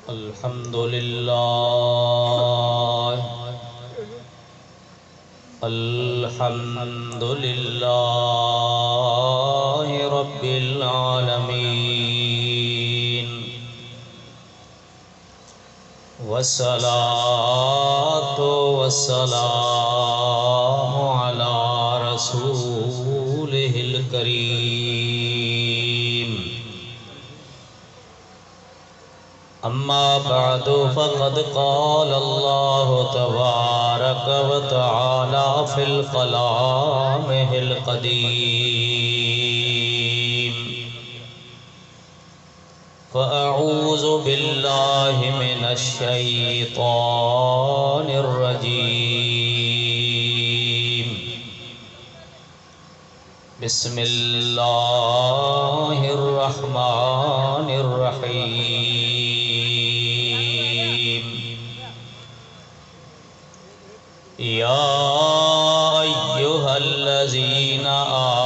الحمد لله الحمد لله رب العالمين والصلاة والسلام على رسوله الكريم أما بعد فقد قال الله تبارك وتعالى في الكلام القديم فأعوذ بالله من الشيطان الرجيم بسم الله الرحمن الرحيم يا أيها الذين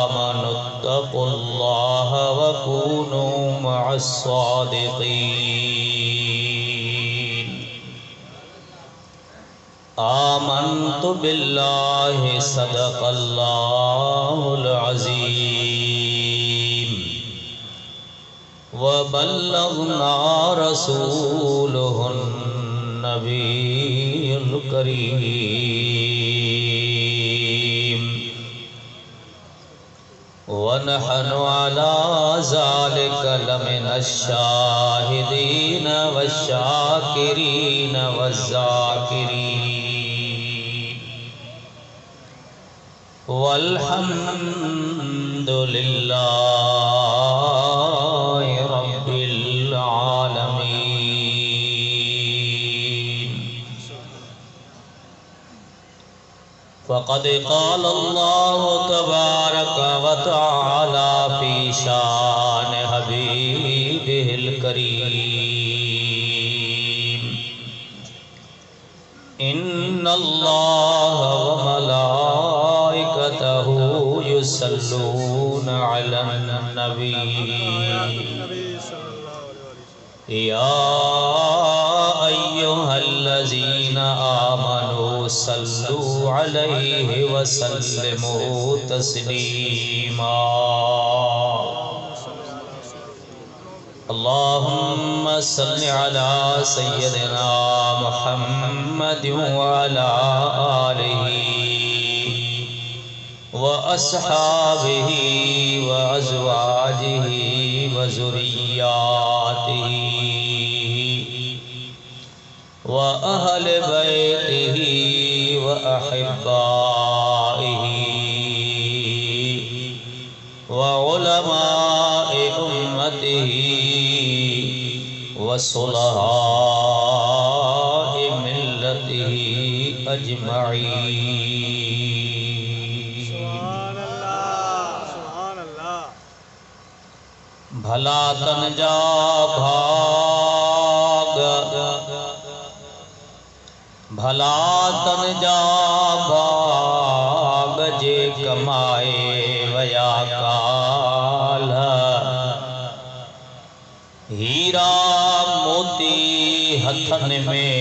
آمنوا اتقوا الله وكونوا مع الصادقين آمنت بالله صدق الله العظيم وبلغنا رسوله النبي الكريم ونحن على ذلك لمن الشاهدين والشاكرين والذاكرين والحمد لله رب العالمين فقد قال الله تبارك وتعالى في شان حبيبه الكريم إن الله وملائكته يصلون على النبي يا أيها الذين آمنوا صلوا عليه وسلموا تسليما اللهم صل على سيدنا محمد وعلى آله وأصحابه وأزواجه وذرياته وأهل بيته وأحبائه وعلماء أمته وصلحاء ملته أجمعين سبحان اللہ سبحان اللہ بھلا تن جا بھاگ بھلا تن جا بھاگ جے کمائے ویا کال ہیرا موتی ہتھن میں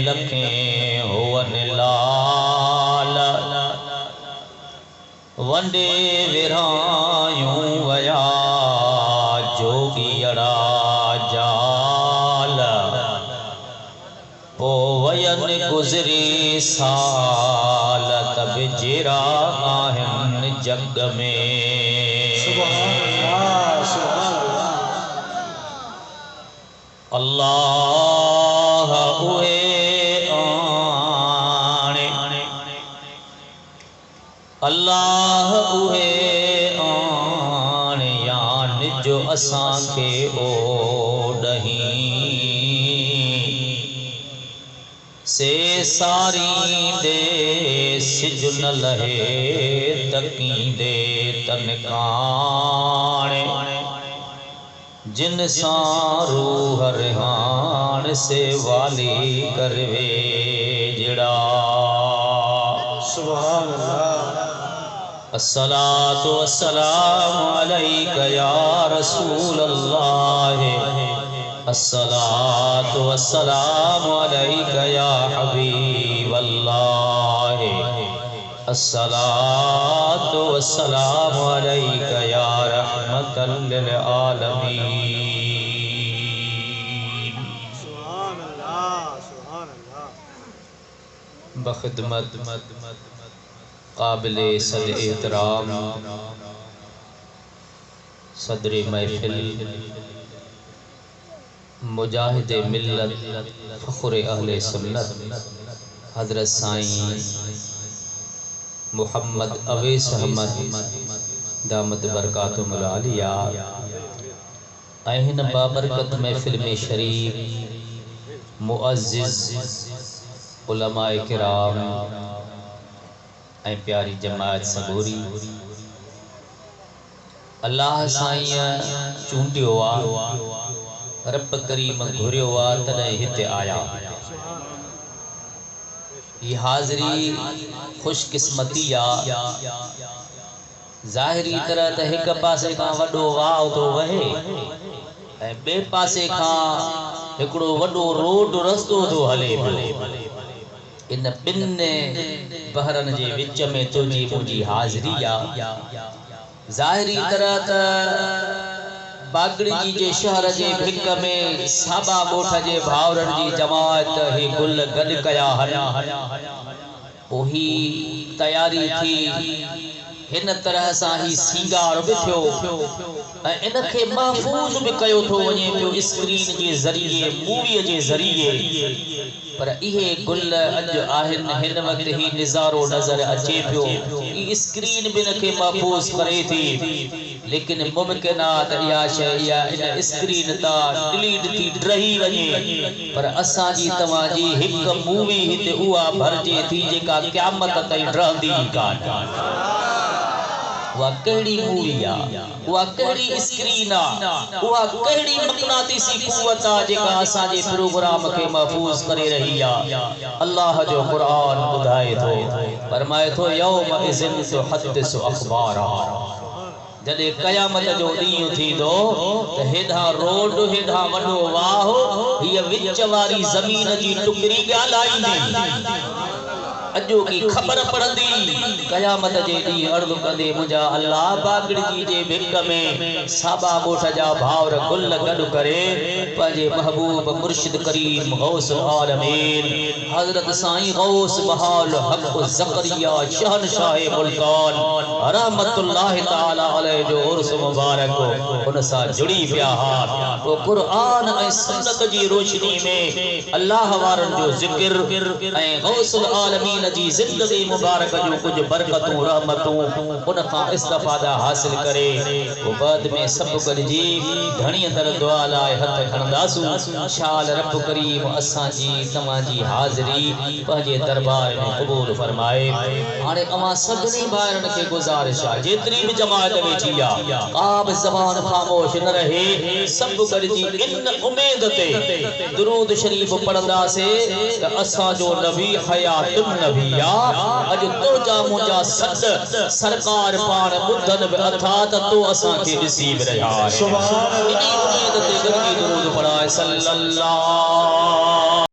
لکھیں ہون لال ونڈے ویرایوں ویا جوگی اڑا جال پو وین گزری سال تب جیرا آہن جگ میں اللہ اوہے آنے اللہ اوہے آنے یان جو اساں کے او ڈہیں سے ساری دے سجن لہے تکیں دے تنکانے جن سان روح ریحان سے والی کروے جڑا سبحان اللہ الصلاة والسلام علیک یا رسول اللہ الصلاة والسلام عليك يا حبيب الله الصلاة والسلام عليك يا رحمة للعالمين سبحان اللہ سبحان اللہ بخدمت قابل صد احترام صدر محفل مجاہد ملت فخر اہل سنت حضرت سائیں محمد اویس احمد دامت برکاتہم العالیہ اہن بابرکت محفل میں شریف معزز علماء کرام پیاری جماعت صبوری اللہ سائیں چونٹی ہوا رب کریم گھرے ہوا تنہیں ہتے آیا یہ حاضری خوش قسمتی ظاہری طرح تے ایک پاسے کھاں وڈو واو تو وہے بے پاسے کھاں ایکڑو وڈو روڈ رستو تو ہلے ان بن بہرن جے وچ میں تجھی مجھی حاضری ظاہری طرح تے باگڑی جے شہر جے بھک میں سابا گوٹھ جے بھاورن جی جماعت ہی گل گڈ کیا ہنا وہی تیاری تھی ہن طرح سان ہی سنگار بھی تھیو ان کے محفوظ بھی کیو تھو ونے پیو اسکرین جے ذریعے مووی جے ذریعے پر یہ گل اج آہن ہن وقت ہی نظارو نظر اچے پیو یہ اسکرین بھی نکے محفوظ کرے تھی لیکن ممکنات یا شے یا ان اسکرین تا ڈیلیٹ تھی ڈرہی ونے پر اساں جی تواں جی ہک مووی ہتے اوا بھرجے تھی جیکا قیامت تائیں ڈرندی کان وہ کیڑی مووی وہ کیڑی اسکرین وہ کیڑی مقناطیسی قوت جیکا اساں جے پروگرام کے محفوظ کرے رہی اللہ جو قرآن بدھائے تو فرمائے تو یوم اذن تحدث اخبارا جدے قیامت جو ڈینہں تھی دو تے ہیڈا روڈ ہیڈا وڈو واہ یہ وچ واری زمین جی ٹکری ڳالهائيندي اجو کی خبر پڑندی قیامت جے دی عرض کندے مجا اللہ باگڑی جے بھک میں سابا گوٹھ جا بھاور گل گڈ کرے پنجے محبوب مرشد کریم غوث العالمین حضرت سائیں غوث بہال حق زکریا شہنشاہ ملتان رحمت اللہ تعالی علیہ جو عرس مبارک ان سا جڑی پیا تو قرآن اے سنت جی روشنی میں اللہ وارن جو ذکر اے غوث العالمین جی زندگی مبارک جو کچھ برکتوں رحمتوں ان کا استفادہ حاصل کرے وہ بعد میں سب گڈجی گھنی در دعا لائے ہتھ کھڑنداسو شال رب کریم اساں جی تواں جی حاضری پنجے دربار میں قبول فرمائے ہانے اواں سبنی بھائرن کے گزارش جتری بھی جماعت بیٹھی آپ زبان خاموش نہ رہے سب گڈجی ان امید تے درود شریف پڑھندا سے اساں جو نبی حیات نبیا اج تو جا مجا صد سرکار پان بدن بے اتھات تو اساں کے نصیب رہا ہے سبحان اللہ درود پڑھائے صلی اللہ